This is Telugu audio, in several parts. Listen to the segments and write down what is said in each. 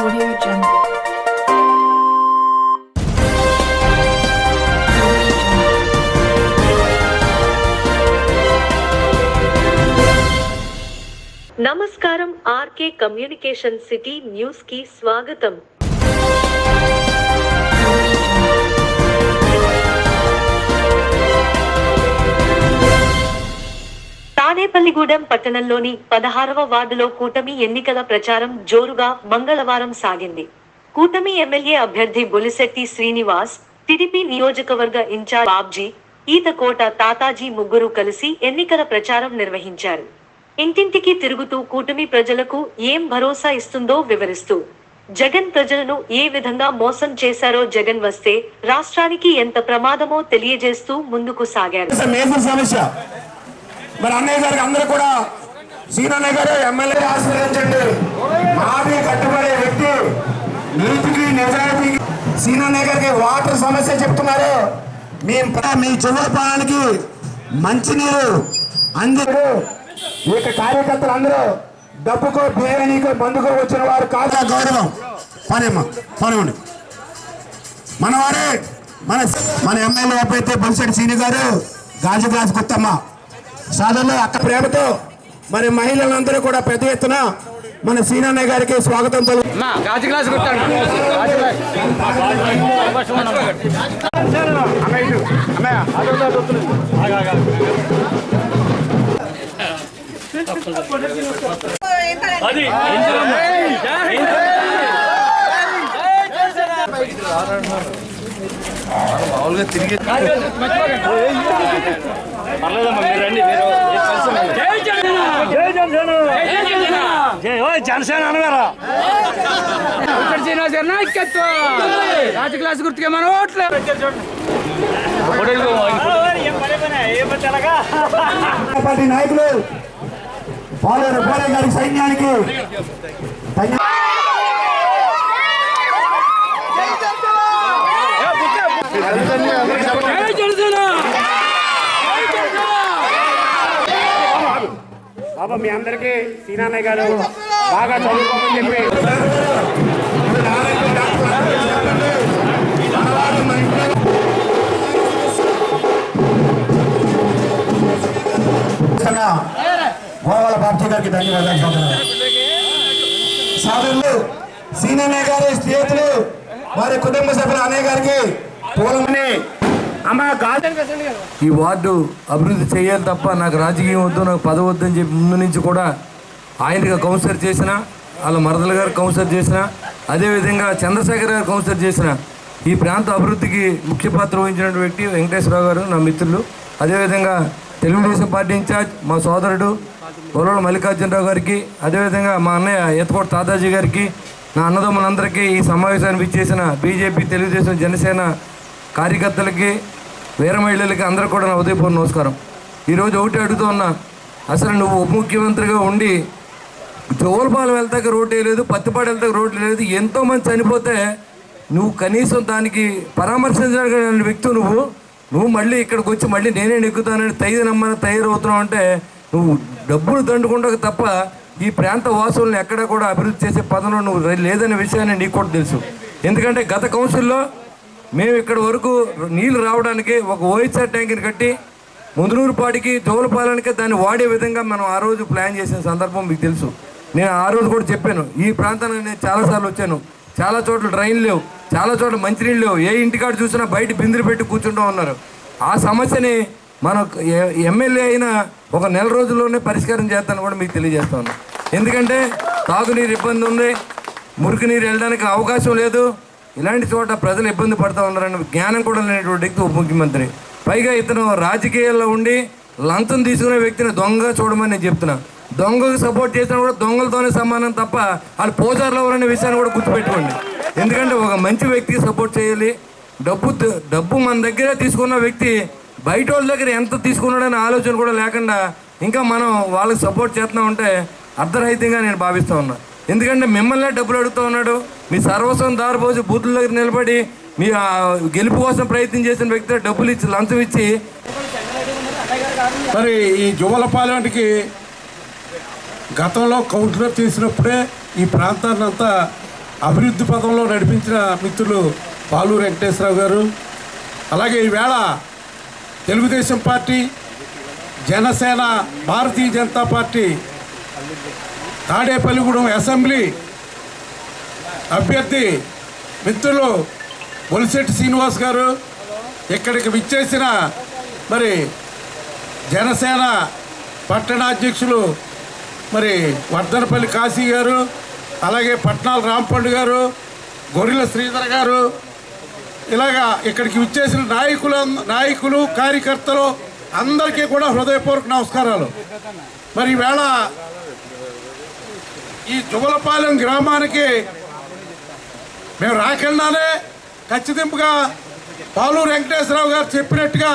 Audio Jungle. నమస్కారం ఆర్కే కమ్యూనికేషన్ సిటీ న్యూస్ కి స్వాగతం. తాడేపల్లిగూడెం పట్టణంలోని 16వ వార్డులో కూటమి ఎన్నికల ప్రచారం జోరుగా మంగళవారం సాగింది. కూటమి ఎమ్మెల్యే అభ్యర్థి బొలిశెట్టి శ్రీనివాస్, టీడీపీ నియోజకవర్గ ఇన్ఛార్జ్ బాబ్జీ, ఈతకోట తాతాజీ ముగ్గురు కలిసి ఎన్నికల ప్రచారం నిర్వహించారు. ఇంటింటికి తిరుగుతూ కూటమి ప్రజలకు ఏం భరోసా ఇస్తుందో వివరిస్తూ, జగన్ ప్రజలను ఏ విధంగా మోసం చేశారో, జగన్ వస్తే రాష్ట్రానికి ఎంత ప్రమాదమో తెలియజేస్తూ ముందుకు సాగారు. మరి అన్నయ్య గారికి అందరూ కూడా సీనన్నయ్య గారు ఎమ్మెల్యే ఆశీర్వదించండి. మాది కట్టుబడే వ్యక్తి, నీతికి నిజాయితీకి. సీనన్నయ్య గారికి వాటర్ సమస్య చెప్తున్నారు. మీ చువ్వపాలకి మంచినీరు అందరూ ఈ కార్యకర్తలు అందరూ డబ్బుకో బిర్యానీకో బంధుకో వచ్చిన వారు కాదు. గౌరవం పనివ్వండి. మనవాడే మన ఎమ్మెల్యే అయితే బొలిశెట్టి శ్రీని గారు, గాజు గ్లాస్ గుత్తమ్మ సాధనలో అక్క ప్రేమతో మరి మహిళలందరూ కూడా పెద్ద ఎత్తున మన సీనన్నయ్య గారికి స్వాగతం మామూలుగా తిరిగి జనసేన అనగారా రాజు క్లాస్ గుర్తుకే మన ఓట్లు పార్టీ నాయకులు పోలేరు గారి సైన్యానికి బాబా మీ అందరికీ సీనన్నయ్య గారు బాగా చదువుకోమని చెప్పి గోవాల బాబ్జీ గారికి ధన్యవాదాలు. సోదరులు సీనన్నయ్య గారి స్నేహితులు వారి కుటుంబ సభ్యులు అన్నయ్య గారికి పూలమని ఈ వార్డు అభివృద్ధి చేయాలి తప్ప నాకు రాజకీయం వద్దు, నాకు పదవి వద్దు అని చెప్పి ముందు నుంచి కూడా ఆయనగా కౌన్సిలర్ చేసిన, వాళ్ళ మరదల గారు కౌన్సిలర్ చేసిన, అదేవిధంగా చంద్రశేఖర్ గారు కౌన్సిలర్ చేసిన, ఈ ప్రాంత అభివృద్ధికి ముఖ్య పాత్ర వహించిన వ్యక్తి వెంకటేశ్వరరావు గారు నా మిత్రులు. అదేవిధంగా తెలుగుదేశం పార్టీ ఇన్ఛార్జ్ మా సోదరుడు గొల్లల మల్లికార్జునరావు గారికి, అదేవిధంగా మా అన్నయ్య ఎత్తకోట తాతాజీ గారికి, నా అన్నదమ్ములందరికీ, ఈ సమావేశానికి ఇచ్చేసిన బీజేపీ, తెలుగుదేశం, జనసేన కార్యకర్తలకి, వీర మహిళలకి అందరూ కూడా నా ఉదయపూర్వ నమస్కారం. ఈరోజు ఒకటి అడుగుతూ ఉన్నా, అసలు నువ్వు ఉప ముఖ్యమంత్రిగా ఉండి జోలపాలెం వెళ్తాక రోడ్డు వేయలేదు, పత్తిపాడు వెళ్తాక రోడ్డు లేదు, ఎంతోమంది చనిపోతే నువ్వు కనీసం దానికి పరామర్శించడానికి వ్యక్తి నువ్వు మళ్ళీ ఇక్కడికి వచ్చి మళ్ళీ నేనే నెగ్గుతానని తయారవుతున్నావు అంటే నువ్వు డబ్బులు దండుకుంటా తప్ప ఈ ప్రాంత వాసులను ఎక్కడ కూడా అభివృద్ధి చేసే పదంలో నువ్వు లేదనే విషయాన్ని నీకు కూడా తెలుసు. ఎందుకంటే గత కౌన్సిల్లో మేము ఇక్కడ వరకు నీళ్లు రావడానికి ఒక ఓహెచ్ఆర్ ట్యాంక్ని కట్టి ముదునూరుపాడికి జోలపాలెంకి దాన్ని వాడే విధంగా మనం ఆ రోజు ప్లాన్ చేసిన సందర్భం మీకు తెలుసు. నేను ఆ రోజు కూడా చెప్పాను, ఈ ప్రాంతానికి నేను చాలాసార్లు వచ్చాను, చాలా చోట్ల డ్రైన్ లేవు, చాలా చోట్ల మంచినీళ్ళు లేవు, ఏ ఇంటికాడ చూసినా బయట బిందులు పెట్టి కూర్చుంటూ ఉన్నారు. ఆ సమస్యని మన ఎమ్మెల్యే అయినా ఒక నెల రోజుల్లోనే పరిష్కారం చేస్తాను కూడా మీకు తెలియజేస్తా ఉన్నాను. ఎందుకంటే తాగునీరు ఇబ్బంది ఉంది, మురికి నీరు వెళ్ళడానికి అవకాశం లేదు, ఇలాంటి చోట ప్రజలు ఇబ్బంది పడుతూ ఉన్నారని జ్ఞానం కూడా లేనటువంటి వ్యక్తి ఉప ముఖ్యమంత్రి. పైగా ఇతను రాజకీయాల్లో ఉండి లంచం తీసుకునే వ్యక్తిని దొంగగా చూడమని నేను చెప్తున్నా. దొంగకు సపోర్ట్ చేసినా కూడా దొంగలతోనే సమానం తప్ప వాళ్ళు పోజార్లో అనే విషయాన్ని కూడా గుర్తుపెట్టుకోండి. ఎందుకంటే ఒక మంచి వ్యక్తికి సపోర్ట్ చేయాలి. డబ్బు మన దగ్గరే తీసుకున్న వ్యక్తి బయట వాళ్ళ దగ్గర ఎంత తీసుకున్నాడనే ఆలోచన కూడా లేకుండా ఇంకా మనం వాళ్ళకి సపోర్ట్ చేస్తూ ఉంటే అర్ధరహితంగా నేను భావిస్తూ ఉన్నా. ఎందుకంటే మిమ్మల్నే డబ్బులు అడుగుతూ ఉన్నాడు, మీ సర్వస్వం దారిపోసి బూతుల దగ్గర నిలబడి మీ గెలుపు కోసం ప్రయత్నం చేసిన వ్యక్తి డబ్బులు ఇచ్చి లంచం ఇచ్చి మరి ఈ జువ్వలపాలెంకి గతంలో కౌన్సిలర్ చేసినప్పుడే ఈ ప్రాంతాన్నంతా అభివృద్ధి పథంలో నడిపించిన మిత్రులు పాలూరు వెంకటేశ్వరరావు గారు, అలాగే ఈవేళ Telugu Desam party, Janasena, Bharatiya Janata party Tadepalligudem assembly అభ్యర్థి మిత్రులు బొలిశెట్టి శ్రీనివాస్ గారు, ఇక్కడికి విచ్చేసిన మరి జనసేన పట్టణాధ్యక్షులు మరి వర్ధనపల్లి కాశీ గారు, అలాగే పట్నాల రాంపండు గారు, గొర్రెల శ్రీధర్ గారు, ఇలాగా ఇక్కడికి విచ్చేసిన నాయకులు కార్యకర్తలు అందరికీ కూడా హృదయపూర్వక నమస్కారాలు. మరి ఈవేళ ఈ జువలపాలెం గ్రామానికి మేము రాకెళ్ళానే ఖచ్చితంగా పాలూరు వెంకటేశ్వరరావు గారు చెప్పినట్టుగా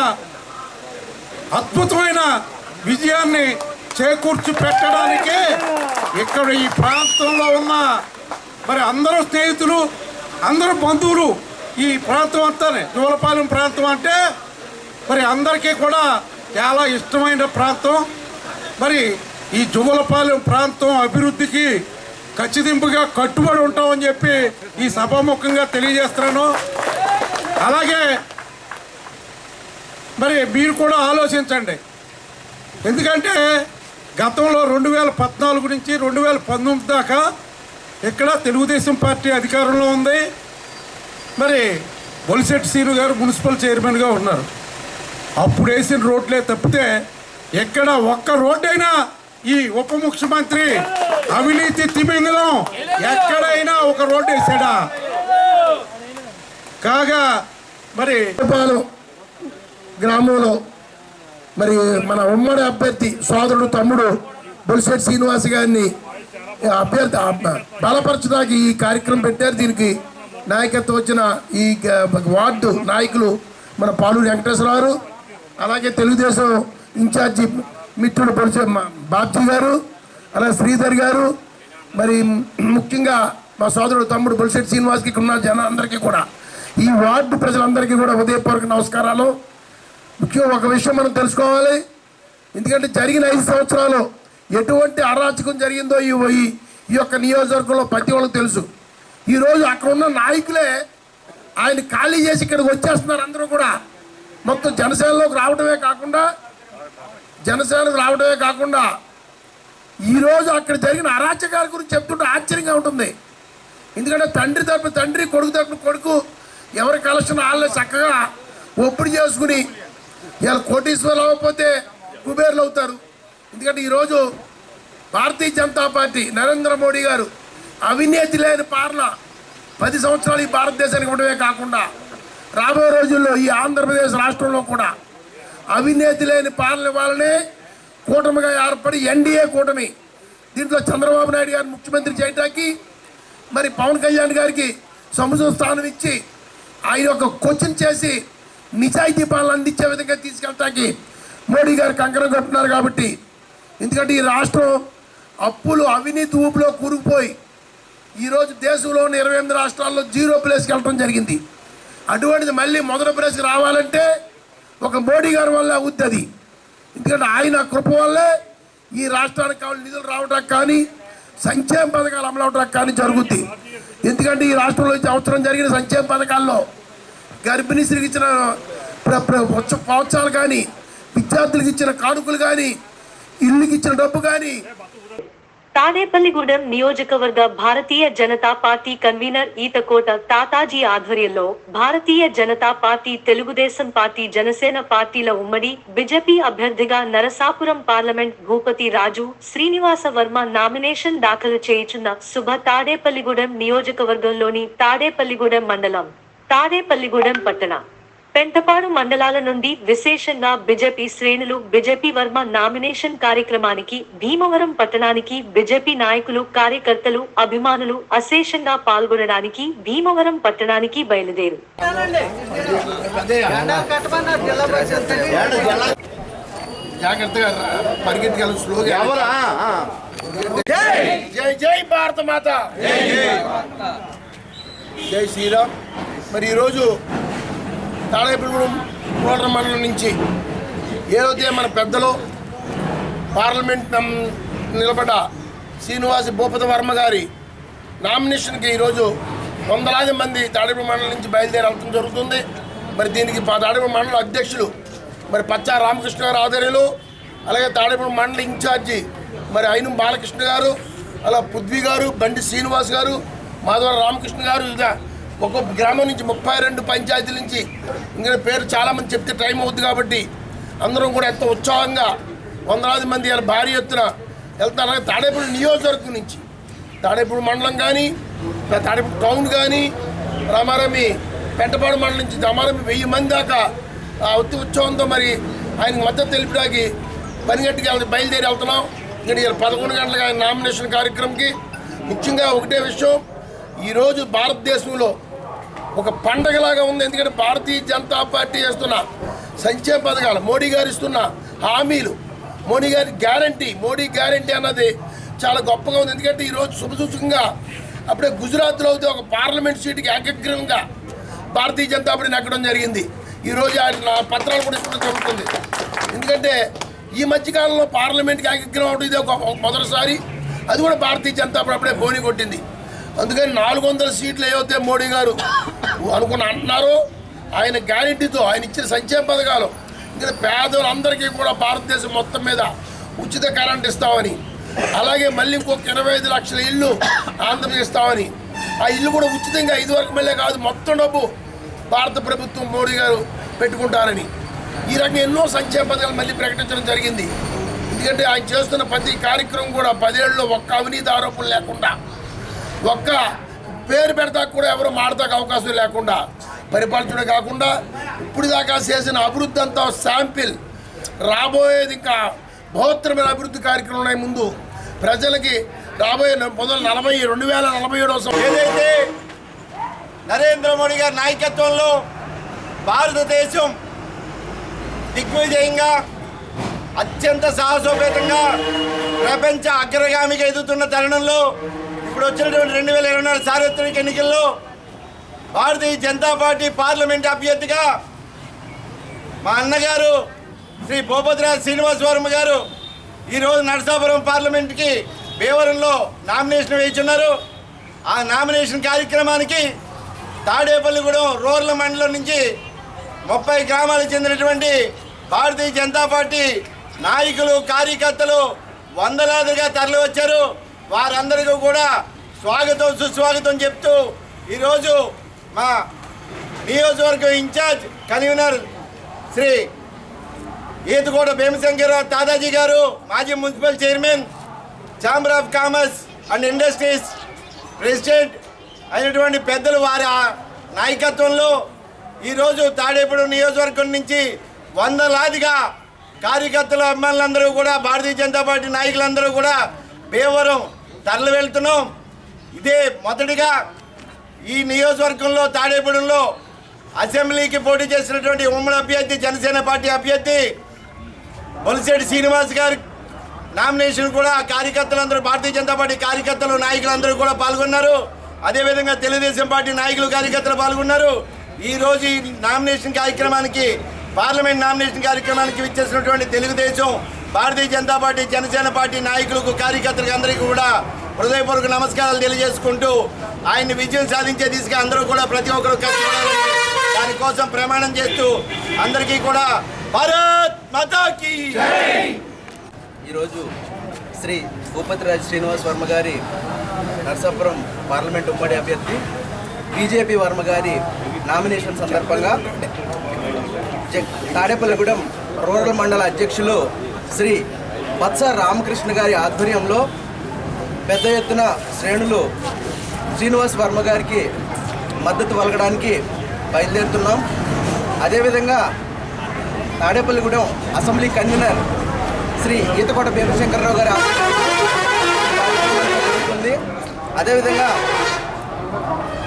అద్భుతమైన విజయాన్ని చేకూర్చి పెట్టడానికి ఇక్కడ ఈ ప్రాంతంలో ఉన్న మరి అందరూ స్నేహితులు, అందరూ బంధువులు, ఈ ప్రాంతం అంతానే జువలపాలెం ప్రాంతం అంటే మరి అందరికీ కూడా చాలా ఇష్టమైన ప్రాంతం. మరి ఈ జువలపాలెం ప్రాంతం అభివృద్ధికి ఖచ్చితంగా కట్టుబడి ఉంటామని చెప్పి ఈ సభాముఖంగా తెలియజేస్తున్నాను. అలాగే మరి మీరు కూడా ఆలోచించండి, ఎందుకంటే గతంలో 2014 నుంచి 2019 దాకా ఇక్కడ తెలుగుదేశం పార్టీ అధికారంలో ఉంది. మరి బొలిశెట్టి శ్రీను గారు మున్సిపల్ చైర్మన్గా ఉన్నారు. అప్పుడు వేసిన రోడ్లే తప్పితే ఎక్కడ ఒక్క రోడ్డైనా ఈ ఉప ముఖ్యమంత్రి అవినీతి తిమింగలం ఎక్కడైనా ఒక రోడ్డు వేసాడా? కాగా మరి గ్రామంలో మరి మన ఉమ్మడి అభ్యర్థి సోదరుడు తమ్ముడు బొలిశెట్టి శ్రీనివాస్ గారిని అభ్యర్థి బలపరచడానికి ఈ కార్యక్రమం పెట్టారు. దీనికి నాయకత్వం వచ్చిన ఈ వార్డు నాయకులు మన పాలూరు వెంకటేశ్వరరావు, అలాగే తెలుగుదేశం ఇన్ఛార్జి మిత్రుడు బాబ్జీ గారు, అలాగే శ్రీధర్ గారు, మరి ముఖ్యంగా మా సోదరుడు తమ్ముడు బొలిశెట్టి శ్రీనివాస్కి ఉన్న జనాలందరికీ కూడా, ఈ వార్డు ప్రజలందరికీ కూడా హృదయపూర్వక నమస్కారాలు. ముఖ్యంగా ఒక విషయం మనం తెలుసుకోవాలి, ఎందుకంటే జరిగిన 5 సంవత్సరాలు ఎటువంటి అరాచకం జరిగిందో ఈ యొక్క నియోజకవర్గంలో ప్రతి వాళ్ళకి తెలుసు. ఈరోజు అక్కడ ఉన్న నాయకులే ఆయన ఖాళీ చేసి ఇక్కడికి వచ్చేస్తున్నారు. అందరూ కూడా మొత్తం జనసేనకు రావడమే కాకుండా ఈరోజు అక్కడ జరిగిన అరాచకాల గురించి చెప్తుంటే ఆశ్చర్యంగా ఉంటుంది. ఎందుకంటే తండ్రి తరపు తండ్రి, కొడుకు తరపు కొడుకు, ఎవరి కలెక్షన్ వాళ్ళే చక్కగా ఒప్పుడు చేసుకుని ఇలా కోటీశ్వరులు అవ్వకపోతే కుబేర్లు అవుతారు. ఎందుకంటే ఈరోజు భారతీయ జనతా పార్టీ నరేంద్ర మోడీ గారు అవినీతి లేని పాలన 10 సంవత్సరాలు ఈ భారతదేశానికి ఇవ్వడమే కాకుండా రాబోయే రోజుల్లో ఈ ఆంధ్రప్రదేశ్ రాష్ట్రంలో కూడా అవినీతి లేని పాలన ఇవ్వాలని కూటమిగా ఏర్పడి ఎన్డీఏ కూటమి, దీంట్లో చంద్రబాబు నాయుడు గారు ముఖ్యమంత్రి చేయడానికి, మరి పవన్ కళ్యాణ్ గారికి సముచిత స్థానం ఇచ్చి ఆయన ఒక కోచింగ్ చేసి నిజాయితీ పాలన అందించే విధంగా తీసుకెళ్ళటానికి మోడీ గారు కంకణం కట్టున్నారు. కాబట్టి ఎందుకంటే ఈ రాష్ట్రం అప్పులు అవినీతి ఊపులో కూరుకుపోయి ఈరోజు దేశంలోని 28 రాష్ట్రాల్లో 0 ప్లేస్కి వెళ్ళడం జరిగింది. అటువంటిది మళ్ళీ మొదటి ప్లేస్కి రావాలంటే ఒక మోడీ గారి వల్ల అవుతుంది. ఎందుకంటే ఆయన కృప వల్లే ఈ రాష్ట్రానికి కావాల్సిన నిధులు రావడానికి కానీ సంక్షేమ పథకాలు అమలు అవడానికి కానీ జరుగుద్ది. ఎందుకంటే ఈ రాష్ట్రంలో అవసరం జరిగిన సంక్షేమ పథకాల్లో గర్భిణీ స్త్రీకి ఇచ్చిన ప్రోత్సాహాలు కానీ, విద్యార్థులకు ఇచ్చిన కానుకలు కానీ, ఇల్లుకి ఇచ్చిన డబ్బు కానీ. తాడేపల్లిగూడెం నియోజకవర్గ భారతీయ జనతా పార్టీ కన్వీనర్ ఈతకోట తాతాజీ ఆధ్వర్యంలో భారతీయ జనతా పార్టీ, తెలుగుదేశం పార్టీ, జనసేన పార్టీల ఉమ్మడి బీజేపీ అభ్యర్థిగా నరసాపురం పార్లమెంట్ భూపతి రాజు శ్రీనివాస వర్మ నామినేషన్ దాఖలు చేయుచున్న శుభ తాడేపల్లిగూడెం నియోజకవర్గంలోని తాడేపల్లిగూడెం మండలం, తాడేపల్లిగూడెం పట్టణ, పెంటపాడు మండలాల నుండి విశేషంగా బీజేపీ శ్రేణులు బీజేపీ వర్మ నామినేషన్ కార్యక్రమానికి భీమవరం పట్టణానికి బీజేపీ నాయకులు, కార్యకర్తలు, అభిమానులు అశేషంగా పాల్గొనడానికి భీమవరం పట్టణానికి బయలుదేరు. జై భారత మాత, జై శ్రీరామ్. మరి ఈరోజు తాడేపల్లిగూడెం కోటర మండలం నుంచి ఏదైతే మన పెద్దలు పార్లమెంట్ నిలబడ్డ శ్రీనివాస భూపతి వర్మ గారి నామినేషన్కి ఈరోజు వందలాది మంది తాడేపల్లి మండలం నుంచి బయలుదేరి వెళ్తడం జరుగుతుంది. మరి దీనికి తాడేపల్లి మండల అధ్యక్షులు మరి పచ్చా రామకృష్ణ గారు ఆధ్వర్యంలో, అలాగే తాడేపల్లి మండల ఇన్ఛార్జి మరి అయినం బాలకృష్ణ గారు, అలా పృథ్వీ గారు, బండి శ్రీనివాస్ గారు, మాధవ రామకృష్ణ గారు, ఇలా ఒక్కొక్క గ్రామం నుంచి 32 పంచాయతీల నుంచి ఇంకా పేరు చాలామంది చెప్తే టైం అవుతుంది కాబట్టి అందరం కూడా ఎంతో ఉత్సాహంగా వందలాది మంది ఇలా భారీ ఎత్తున వెళ్తారు. అలాగే తాడేపల్లి నియోజకవర్గం నుంచి తాడేపల్లి మండలం కానీ, తాడేపల్లి టౌన్ కానీ, రామారామి పెంటపాడు మండలం నుంచి రామారామి 1000 మంది దాకా అతి ఉత్సవంతో మరి ఆయనకు మద్దతు తెలిపడానికి పనిగట్టుగా బయలుదేరి వెళ్తున్నాం. ఇక్కడ 11 గంటలకు ఆయన నామినేషన్ కార్యక్రమంకి ముఖ్యంగా ఒకటే విషయం, ఈరోజు భారతదేశంలో ఒక పండగలాగా ఉంది. ఎందుకంటే భారతీయ జనతా పార్టీ చేస్తున్న సంక్షేమ పథకాలు, మోడీ గారు ఇస్తున్న హామీలు, మోడీ గ్యారంటీ అన్నది చాలా గొప్పగా ఉంది. ఎందుకంటే ఈరోజు శుభసూచకంగా అప్పుడే గుజరాత్లో అయితే ఒక పార్లమెంట్ సీటుకి ఏకగ్రీవంగా భారతీయ జనతా పార్టీ నెగ్గడం జరిగింది. ఈరోజు ఆయన పత్రాలు కూడా ఇవ్వడం జరుగుతుంది. ఎందుకంటే ఈ మధ్యకాలంలో పార్లమెంట్కి ఏకగ్రీవం అవడం ఇది ఒక మొదటిసారి, అది కూడా భారతీయ జనతా పార్టీ అప్పుడే బోని కొట్టింది. అందుకని 400 సీట్లు ఏవైతే మోడీ గారు అంటున్నారో ఆయన గ్యారెంటీతో ఆయన ఇచ్చిన సంక్షేమ పథకాలు, ఇంకా పేదలందరికీ కూడా భారతదేశం మొత్తం మీద ఉచిత కరెంట్ ఇస్తామని, అలాగే మళ్ళీ ఇంకొక 25 లక్షల ఇళ్ళు ఆంధ్రప్రదేశ్ ఇస్తామని, ఆ ఇల్లు కూడా ఉచితంగా ఇదివరకు మళ్ళీ కాదు మొత్తం డబ్బు భారత ప్రభుత్వం మోడీ గారు పెట్టుకుంటారని, ఈ రకంగా ఎన్నో సంక్షేమ పథకాలు మళ్ళీ ప్రకటించడం జరిగింది. ఎందుకంటే ఆయన చేస్తున్న ప్రతి కార్యక్రమం కూడా 10 ఏళ్ళలో ఒక్క అవినీతి ఆరోపణలు లేకుండా, ఒక్క పేరు పెడతా కూడా ఎవరు మాడతాకు అవకాశం లేకుండా పరిపాలించడం కాకుండా ఇప్పుడు దాకా చేసిన అభివృద్ధి అంతా శాంపిల్, రాబోయేది ఇంకా బహుత్తరమైన అభివృద్ధి కార్యక్రమాలు ఉన్నాయి. ముందు ప్రజలకి రాబోయే 2047 ఏదైతే నరేంద్ర మోడీ గారి నాయకత్వంలో భారతదేశం దిగ్విజయంగా అత్యంత సాహసోపేతంగా ప్రపంచ అగ్రగామిగా ఎదుగుతున్న తరుణంలో ఇప్పుడు వచ్చినటువంటి 2024 సార్వత్రిక ఎన్నికల్లో భారతీయ జనతా పార్టీ పార్లమెంట్ అభ్యర్థిగా మా అన్నగారు శ్రీ భూపతిరాజు శ్రీనివాస్ వర్మ గారు ఈరోజు నరసాపురం పార్లమెంట్కి భీమవరంలో నామినేషన్ వేయించున్నారు. ఆ నామినేషన్ కార్యక్రమానికి తాడేపల్లిగూడెం రూరల్ మండలం నుంచి 30 గ్రామాలకు చెందినటువంటి భారతీయ జనతా పార్టీ నాయకులు, కార్యకర్తలు వందలాదిగా తరలి వచ్చారు. వారందరికీ కూడా స్వాగతం సుస్వాగతం చెప్తూ ఈరోజు మా నియోజకవర్గం ఇన్ఛార్జ్ కన్వీనర్ శ్రీ ఈతకోట భీమశంకరరావు తాదాజీ గారు, మాజీ municipal chairman, chamber of commerce and industries president అయినటువంటి పెద్దలు వారి నాయకత్వంలో ఈరోజు తాడేపల్లి నియోజకవర్గం నుంచి వందలాదిగా కార్యకర్తలు, అభిమానులందరూ కూడా, భారతీయ జనతా పార్టీ నాయకులందరూ కూడా భీమవరం తరలి వెళ్తున్నాం. ఇదే మొదటిగా ఈ నియోజకవర్గంలో తాడేపల్లిలో అసెంబ్లీకి పోటీ చేసినటువంటి ఉమ్మడి అభ్యర్థి, జనసేన పార్టీ అభ్యర్థి బొలిశెట్టి శ్రీనివాస్ గారి నామినేషన్ కూడా కార్యకర్తలందరూ, భారతీయ జనతా పార్టీ కార్యకర్తలు, నాయకులందరూ కూడా పాల్గొన్నారు. అదేవిధంగా తెలుగుదేశం పార్టీ నాయకులు, కార్యకర్తలు పాల్గొన్నారు. ఈరోజు ఈ నామినేషన్ కార్యక్రమానికి, పార్లమెంట్ నామినేషన్ కార్యక్రమానికి విచ్చేసినటువంటి తెలుగుదేశం, భారతీయ జనతా పార్టీ, జనసేన పార్టీ నాయకులకు, కార్యకర్తలకు అందరికీ కూడా హృదయపూర్వక నమస్కారాలు తెలియజేసుకుంటూ ఆయన్ని విజయం సాధించే దిశగా అందరూ కూడా ప్రతి ఒక్కరూ కష్టపడాలని దానికోసం ప్రమాణం చేస్తూ అందరికీ కూడా భారత్ మాతాకి జై. ఈరోజు శ్రీ భూపతిరాజు శ్రీనివాస్ వర్మ గారి నరసాపురం పార్లమెంట్ ఉమ్మడి అభ్యర్థి బీజేపీ వర్మ గారి నామినేషన్ సందర్భంగా తాడేపల్లిగూడెం రూరల్ మండల అధ్యక్షులు శ్రీ బత్స రామకృష్ణ గారి ఆధ్వర్యంలో పెద్ద ఎత్తున శ్రేణులు శ్రీనివాస్ వర్మ గారికి మద్దతు పలకడానికి బయలుదేరుతున్నాం. అదేవిధంగా తాడేపల్లిగూడెం అసెంబ్లీ కన్వీనర్ శ్రీ ఈతకోట భీమశంకరరావు గారి జరుగుతుంది. అదేవిధంగా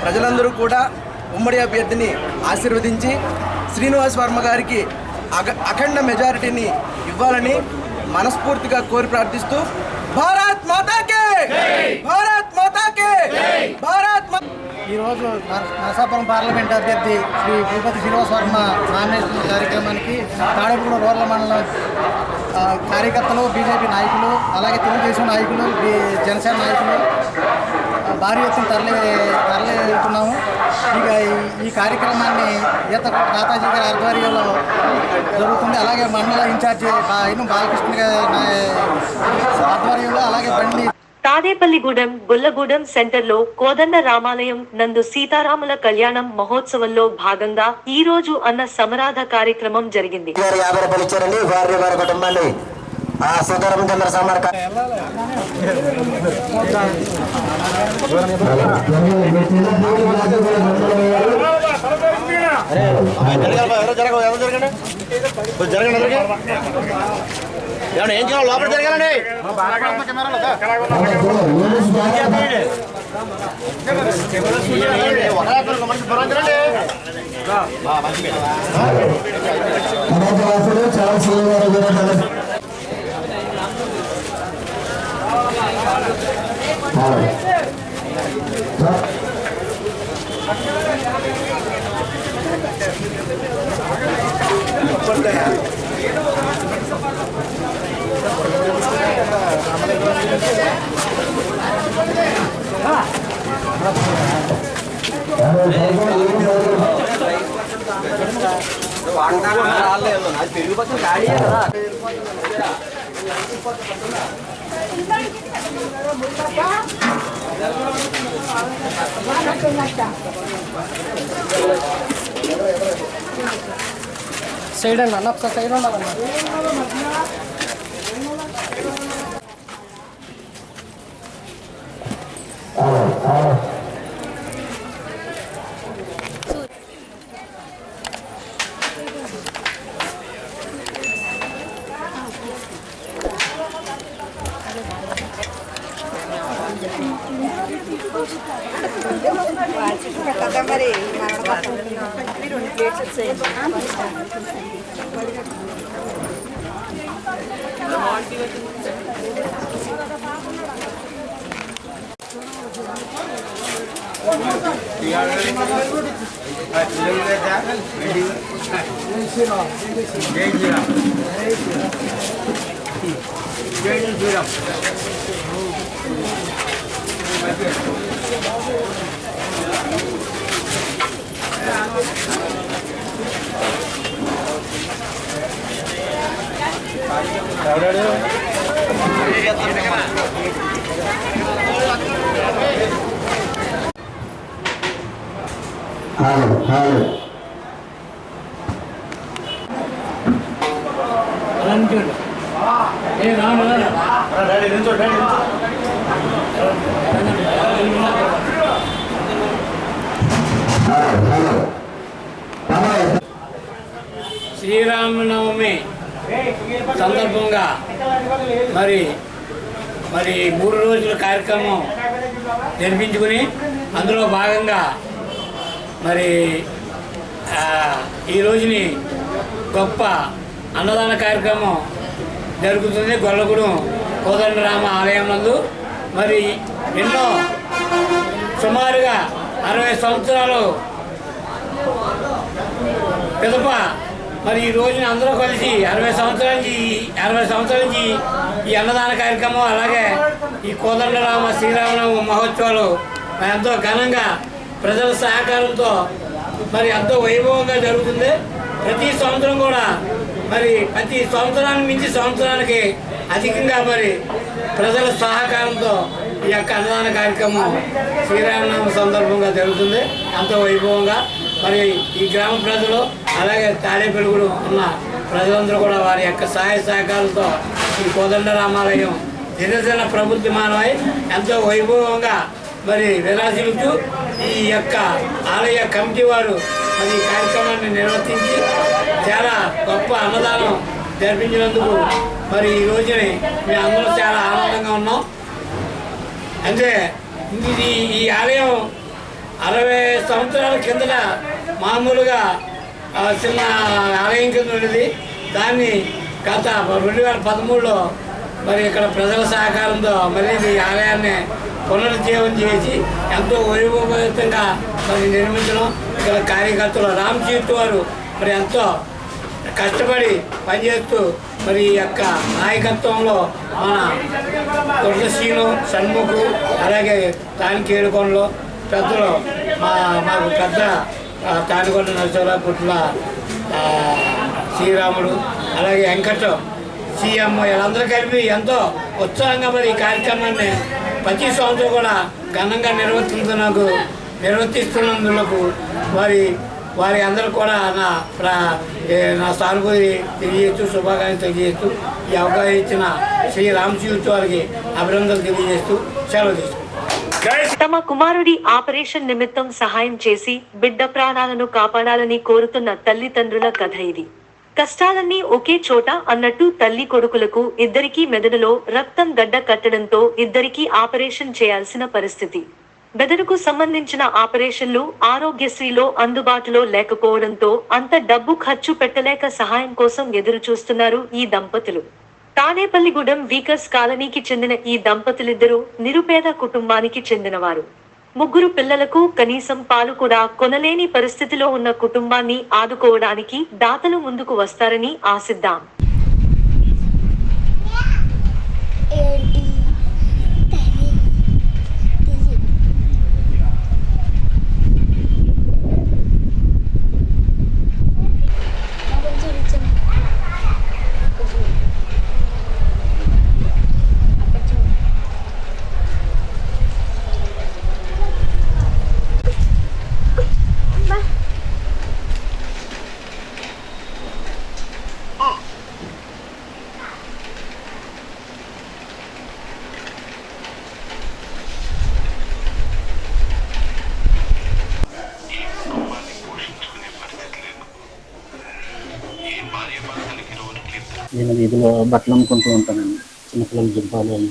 ప్రజలందరూ కూడా ఉమ్మడి అభ్యర్థిని ఆశీర్వదించి శ్రీనివాస్ వర్మ గారికి అఖండ మెజారిటీని ఇవ్వాలని మనస్ఫూర్తిగా కోరి ప్రార్థిస్తూ భారత్ మాతాకే, భారత్ మాతాకే, భారత్. ఈరోజు నరసాపురం పార్లమెంట్ అభ్యర్థి శ్రీ భూపతి శ్రీనివాస్ వర్మ నామినేషన్ కార్యక్రమానికి తాడేపల్లిగూడెం రూరల్ మండలం కార్యకర్తలు, బీజేపీ నాయకులు, అలాగే తెలుగుదేశం నాయకులు, జనసేన నాయకులు, భారీ ఎత్తున తరలి వెళ్తున్నాము. ఇక ఈ కార్యక్రమాన్ని తాతాజీ గారి ఆధ్వర్యంలో జరుగుతుంది. అలాగే మండల ఇన్ఛార్జి బాలకృష్ణ గారి ఆధ్వర్యంలో అలాగే బండి తాడేపల్లిగూడెం గొల్లగూడెం సెంటర్లో కోదండ రామాలయం నందు సీతారాముల కళ్యాణం మహోత్సవంలో భాగంగా ఈ రోజు అన్న సమరాధ కార్యక్రమం జరిగింది. 50 రూపాయలు ఇచ్చారండి. వారి కుటుంబాన్ని సీతారామ చంద్ర సమర్క ఏం చేయాలి లోపల జరగాలండి. సైడ్ అండి అన్న, ఒకసారి సైడ్ ఉండాలన్నా. మరి శ్రీరామనవమి సందర్భంగా మరి 3 రోజుల కార్యక్రమం జరిపించుకుని అందులో భాగంగా మరి ఈ రోజుని గొప్ప అన్నదాన కార్యక్రమం జరుగుతుంది గొల్లగూడెం కోదండరామ ఆలయం నందు. మరి ఎన్నో సుమారుగా 60 సంవత్సరాలు పిదప మరి ఈ రోజున అందరూ కలిసి 60 సంవత్సరాల నుంచి ఈ అన్నదాన కార్యక్రమం అలాగే ఈ కోదండరామ శ్రీరామనవమి మహోత్సవాలు మరి ఎంతో ఘనంగా ప్రజల సహకారంతో మరి ఎంతో వైభవంగా జరుగుతుంది. ప్రతి సంవత్సరం కూడా మరి ప్రతి సంవత్సరానికి మించి సంవత్సరానికి అధికంగా మరి ప్రజల సహకారంతో ఈ యొక్క అన్నదాన కార్యక్రమం శ్రీరామనవమి సందర్భంగా జరుగుతుంది ఎంతో వైభవంగా. మరి ఈ గ్రామ ప్రజలు అలాగే తాడేపల్లిగూడెం ఉన్న ప్రజలందరూ కూడా వారి యొక్క సహాయ సహకారాలతో ఈ కోదండరామాలయం దినదిన ప్రభుత్వమానమై ఎంతో వైభవంగా మరి విరాజిల్లుతూ ఈ యొక్క ఆలయ కమిటీ వారు మరి ఈ కార్యక్రమాన్ని నిర్వర్తించి చాలా గొప్ప అన్నదానం జరిపించినందుకు మరి ఈ రోజుని మేము అందరూ చాలా ఆనందంగా ఉన్నాం. అంటే ఈ ఆలయం 60 సంవత్సరాల కిందట మామూలుగా చిన్న ఆలయం కింద ఉండేది. దాన్ని గత 2013లో మరి ఇక్కడ ప్రజల సహకారంతో మరి ఈ ఆలయాన్ని పునరుజ్జీవం చేసి ఎంతో వైభవంగా మరి నిర్మించడం. ఇక్కడ కార్యకర్తలు రామచీర్తి వారు మరి ఎంతో కష్టపడి పనిచేస్తూ మరి ఈ యొక్క నాయకత్వంలో మన దుర్గశీను షణ్ముఖు అలాగే తానికేడుకొండలో పెద్దలు మాకు పెద్ద తానికొండ నరసింహరావు పుట్ల శ్రీరాముడు అలాగే వెంకట సీఎం వీళ్ళందరూ కలిపి ఎంతో ఉత్సాహంగా మరి ఈ కార్యక్రమాన్ని ప్రతి సంవత్సరం కూడా ఘనంగా నిర్వర్తిస్తున్నందుకు వారి అందరూ కూడా నా సానుభూతి తెలియజేస్తూ శుభాకాంక్షలు తెలియజేస్తూ ఈ అవకాశం ఇచ్చిన శ్రీ రామశివుడు వారికి అభినందనలు తెలియజేస్తూ సెలవు తీసుకుంటాం. తమ కుమారుడి ఆపరేషన్ నిమిత్తం సహాయం చేసి బిడ్డ ప్రాణాలను కాపాడాలని కోరుతున్న తల్లిదండ్రుల కథ ఇది. కష్టాలన్నీ ఒకే చోట అన్నట్టు తల్లి కొడుకులకు ఇద్దరికీ మెదడులో రక్తం గడ్డ కట్టడంతో ఇద్దరికీ ఆపరేషన్ చేయాల్సిన పరిస్థితి. మెదడుకు సంబంధించిన ఆపరేషన్లు ఆరోగ్యశ్రీలో అందుబాటులో లేకపోవడంతో అంత డబ్బు ఖర్చు పెట్టలేక సహాయం కోసం ఎదురు చూస్తున్నారు ఈ దంపతులు. తాడేపల్లిగూడెం వీకర్స్ కాలనీకి చెందిన ఈ దంపతులిద్దరూ నిరుపేద కుటుంబానికి చెందినవారు. 3 పిల్లలకు కనీసం పాలు కూడా కొనలేని పరిస్థితిలో ఉన్న కుటుంబాన్ని ఆదుకోవడానికి దాతలు ముందుకు వస్తారని ఆశిద్దాం. నేను వీధిలో బట్టలు అమ్ముకుంటూ ఉంటానండి. చిన్నపిల్లలు జుబ్బాలు అవి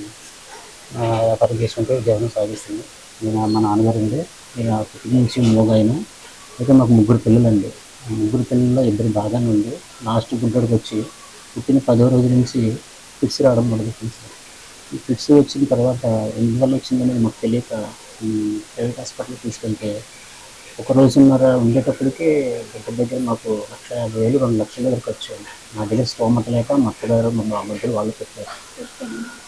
వ్యాపారం చేసుకుంటూ జీవనం సాగిస్తుంది. నేను మా నాన్నగారు అండి. నేను పుట్టిన నుంచి మూగైనా అయితే మాకు 3 పిల్లలండి. 3 పిల్లల్లో 2 బాగానే ఉంది. లాస్ట్ గుడ్డడికి వచ్చి పుట్టిన 10వ రోజు నుంచి ఫిట్స్ రావడం మొదలుపెట్టింది సార్. ఈ ఫిట్స్ వచ్చిన తర్వాత ఎందువల్ల వచ్చిందని మాకు తెలియక ప్రైవేట్ హాస్పిటల్కి తీసుకెళ్తే 1 రోజున్నర ఉండేటప్పటికి దగ్గర మాకు 1,50,000 2 లక్షల దగ్గర ఖర్చు అయింది. నా దగ్గర స్తోమత లేక మా అత్తగారు మా మామగారు వాళ్ళు చెప్పారు.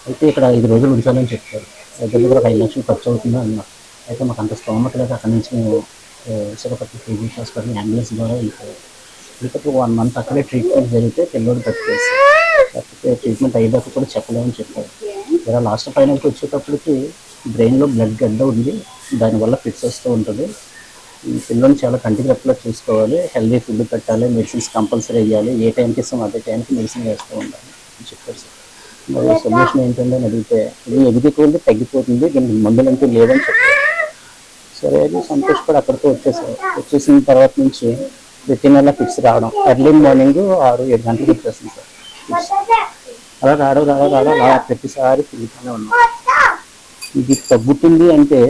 అయితే ఇక్కడ 5 రోజులు ఉంచాలని చెప్పారు. దగ్గర 5 లక్షలు ఖర్చు అవుతుందా అన్నారు. అయితే మాకు అంత స్తోమత లేక అక్కడి నుంచి మేము విశాఖపట్నం కేజీ హాస్పిటల్ అంబులెన్స్ ద్వారా వెళ్ళిపోయాం. వెళ్ళిపోతే 1 మంత్ అక్కడే ట్రీట్మెంట్ జరిగితే పిల్లలు తప్పితే ట్రీట్మెంట్ అయ్యేదాకా కూడా చెప్పలేమని చెప్పారు. ఇలా లాస్ట్ ఫైనల్కి వచ్చేటప్పటికి బ్రెయిన్లో బ్లడ్ గడ్డ ఉంది. దానివల్ల ఫిట్స్ వస్తూ ఉంటుంది. ఈ పిల్లల్ని చాలా కంటికి రెప్పలా చూసుకోవాలి. హెల్దీ ఫుడ్ పెట్టాలి. మెడిసిన్స్ కంపల్సరీ వేయాలి. ఏ టైంకి ఇస్తాం అదే టైంకి మెడిసిన్ వేస్తూ ఉండాలి అని చెప్పారు సార్. మరి సొల్యూషన్ ఏంటంటే అని అడిగితే ఇది ఎదుగుతుంది తగ్గిపోతుంది, దీనికి మందులంటూ లేదని చెప్పారు. సరే అది సంతోషపడి అక్కడితో వచ్చేసిన తర్వాత నుంచి ప్రతి నెల ఫిక్స్ రావడం. ఎర్లీ మార్నింగ్ 6-7 గంటలకు వచ్చేస్తుంది సార్ ఫిక్స్. అలా రావడం ప్రతిసారి తిరుగుతూనే ఉన్నాం. ఇది తగ్గుతుంది అంటే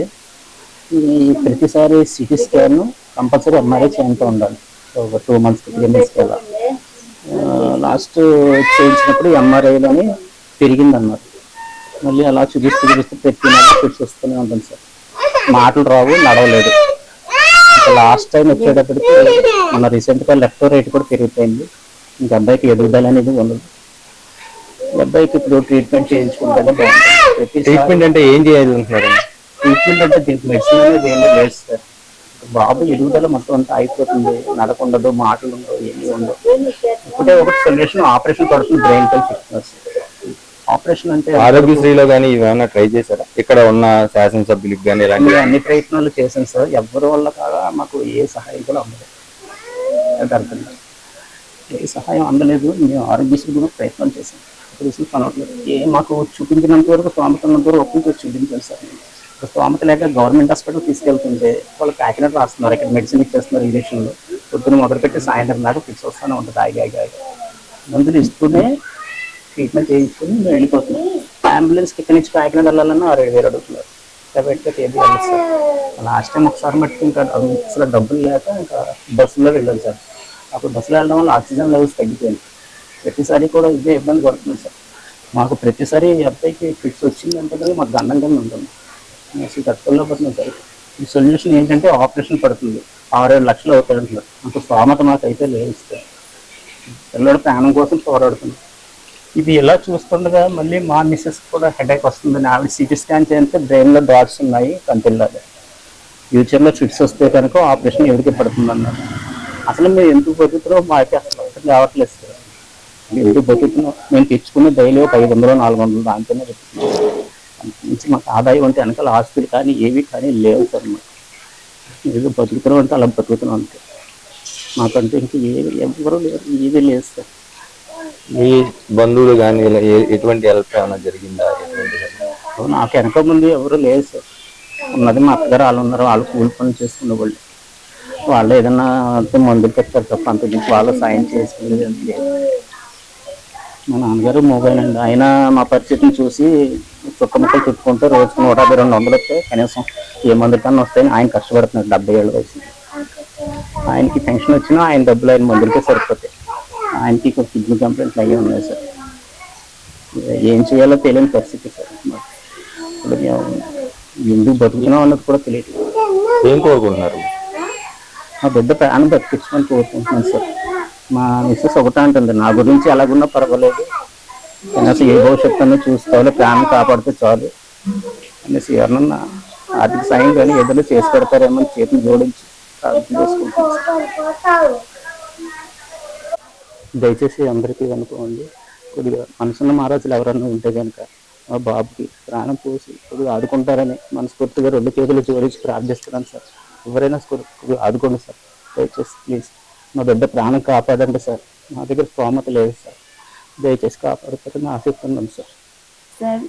ప్రతిసారి సిటీ స్కాన్ కంపల్సరీ ఎంఆర్ఐ చేయంతో ఉండాలి. ఒక 2 months 3 monthsకి అలా లాస్ట్ చేయించినప్పుడు ఎంఆర్ఐలోని పెరిగిందన్నారు. మళ్ళీ అలా చూపిస్తూ ప్రతి నెల ఫిట్స్ వస్తూనే ఉంటుంది సార్. మాటలు రావు, నడవలేదు. లాస్ట్ టైం వచ్చేటప్పటికి మన రీసెంట్గా లెఫ్ట్ రైట్ కూడా పెరిగిపోయింది. ఇంకా అబ్బాయికి ఎదుగుదల అనేది ఉండదు. అబ్బాయికి ఇప్పుడు ట్రీట్మెంట్ చేయించుకుంటేనే బాగుంటుంది. ట్రీట్మెంట్ అంటే ఏం చేయాలనుకుంటున్నారు? ట్రీట్మెంట్ అంటే దీనికి మెడిసిన్ అనేది ఏం లేదు సార్. బాబు ఎదుగుదల మొత్తం అంతా అయిపోతుంది. నడకుండదు, మాటలు ఉండవు, ఏమీ ఉండవు. ఇప్పుడే ఒకటి సొల్యూషన్ ఆపరేషన్ పడుతుంది బ్రెయిన్ పై చెప్తున్నారు సార్. ఆపరేషన్ అంటే ఆరోగ్యశ్రీలో కానీ ఏమైనా ట్రై చేశారా? ఇక్కడ ఉన్న శాసనసభ్యులకు కానీ అన్ని ప్రయత్నాలు చేశాను సార్. ఎవరి వల్ల కాదా మాకు ఏ సహాయం కూడా అందలేదు. అది అర్థం కాదు, ఏ సహాయం అందలేదు. మేము ఆరోగ్యశ్రీ కూడా ప్రయత్నం చేశాం. పనవట్లేదు. మాకు చూపించినంత వరకు స్తోమత ఉన్నంత వరకు ఒప్పించి చూపించాను సార్. స్తోమత లేక గవర్నమెంట్ హాస్పిటల్ తీసుకెళ్తుంటే వాళ్ళు ప్యాకెట్ రాస్తున్నారు. ఇక్కడ మెడిసిన్ ఇచ్చేస్తున్నారు. ఇంజక్షన్లు పొద్దున మొదలుపెట్టి సాయంత్రం దాకా ఫిక్స్ వస్తూనే ఉంటుంది. ఆగి మందులు ఇస్తూనే ట్రీట్మెంట్ చేయించుకుని మేము వెళ్ళిపోతున్నాం. అంబులెన్స్కి ఇక్కడి నుంచి ప్యాకెట్ వెళ్ళాలన్నా 6,000 అడుగుతున్నారు. ప్రైవేట్గా ఏది వెళ్ళదు సార్. లాస్ట్ టైం ఒకసారి మట్టుకు ఇంకా అసలు డబ్బులు లేక ఇంకా బస్సులో వెళ్ళాలి సార్. అప్పుడు బస్సులో వెళ్ళడం వల్ల ఆక్సిజన్ లెవెల్స్ తగ్గిపోయింది. ప్రతిసారి కూడా ఇదే ఇబ్బంది పడుతుంది సార్. మాకు ప్రతిసారి అబ్బాయికి ఫిట్స్ వచ్చిందంటే మాకు గండంగా ఉంటుంది. అసలు తక్కువలో పడుతుంది సార్. ఈ సొల్యూషన్ ఏంటంటే ఆపరేషన్ పడుతుంది. 6-7 లక్షలు అవుతాయి అంటున్నారు. అంత స్తోమత మాకైతే లేదు సార్. పిల్లడు ప్రాణం కోసం పోరాడుతున్నాం. ఇది ఇలా చూస్తుండగా మళ్ళీ మా మిస్సెస్ కూడా హెడేక్ వస్తుందని ఆవిడ సిటీ స్కాన్ చేస్తే బ్రెయిన్లో డాట్స్ ఉన్నాయి కంటిల్లాగా. ఫ్యూచర్లో ఫిట్స్ వస్తే కనుక ఆపరేషన్ ఎవరికి పడుతుంది అన్నారు. అసలు మేము ఎందుకు బతుకుతున్నాం మాకే అసలు అర్థం కావట్లేదు సార్. ఎందుకు బతుకుతున్నాం? మేము తెచ్చుకున్న డైలీ ఒక 500-400 దాంతోనే బతుకుతున్నాం. అంతకుమించి మాకు ఆదాయం అంటే వెనకాల ఆస్తులు కానీ ఏవి కానీ లేవు సార్. మాకు ఏదో బతుకుతున్నాం అంటే అలా బతుకుతున్నాం అంతే. మాకంటే ఇంకా ఎవరు లేరు, ఏది లేదు సార్. మీ బంధువులు కానీ ఇలా ఎటువంటి హెల్ప్ ఏమైనా జరిగిందా? నాకు వెనక ముందు ఎవరు లేదు సార్. ఉన్నది మా అత్తగారు వాళ్ళు ఉన్నారు. వాళ్ళు కూలి పనులు చేసుకునే వాళ్ళు ఏదన్నా అంతే మందులు పెడతారు తప్ప అంత నుంచి వాళ్ళు సాయం చేసుకునేది అంత లేదు. మా నాన్నగారు మూగైనండి. ఆయన మా పరిస్థితిని చూసి చుక్కముక్కలు చుట్టుకుంటూ రోజుకు 150-200 వస్తే కనీసం ఏ మందు కన్నా వస్తాయని ఆయన కష్టపడుతున్నారు. 70 ఏళ్ళ వయసు ఆయనకి పెన్షన్ వచ్చినా ఆయన డబ్బులు ఆయన మందులకే సరిపోతాయి. ఆయనకి కిడ్నీ కంప్లైంట్లు అయ్యి ఉన్నాయి సార్. ఏం చేయాలో తెలియని పరిస్థితి సార్. ఇప్పుడు ఎందుకు బతుకుతున్నాం అన్నది కూడా తెలియదు. ఏం కోరుకుంటున్నారు? మా బిడ్డ ప్రాణం బతికించమని కోరుకుంటున్నాను సార్. మా మిస్సెస్ ఒకటే అంటుంది, నా గురించి ఎలాగున్నా పర్వాలేదు, కనీసం ఏ భవిష్యత్తు అన్నా చూసుకోవాలి, ప్రాణం కాపాడితే చాలు అనేసి ఎవరన్నా ఆర్థిక సాయం కానీ ఏదైనా చేసి పెడతారేమో చేతులు జోడించి ప్రార్థన చేసుకుంటాను. దయచేసి అందరికీ అనుకోండి, కొద్దిగా మనసున్న మహారాజులు ఎవరన్నా ఉంటే కనుక మా బాబుకి ప్రాణం పోసి కొద్దిగా ఆదుకుంటారని మనస్ఫూర్తిగా 2 చేతులు జోడించి ప్రార్థిస్తున్నాను సార్. ఎవరైనా కొద్దిగా ఆదుకోండి సార్ దయచేసి ప్లీజ్. మా బిడ్డ ప్రాణం కాపాడండి సార్. మా దగ్గర స్తోమత లేదు సార్. దయచేసి కాపాడుతారని ఆశిస్తున్నాను సార్. సార్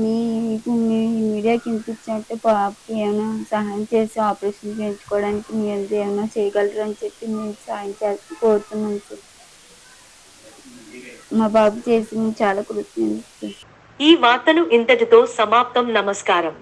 మీకు మీ మీడియాకి వినిపించినట్టే బాబుకి ఏమైనా సహాయం చేసి ఆపరేషన్ చేయించుకోవడానికి మీరు ఏమైనా చేయగలరు అని చెప్పి మేము సహాయం చేసి కోరుతున్నాం సార్. మా బాబు చేసి మేము చాలా కృతజ్ఞతలు. ఈ వార్తలు ఇంతటితో సమాప్తం. నమస్కారం.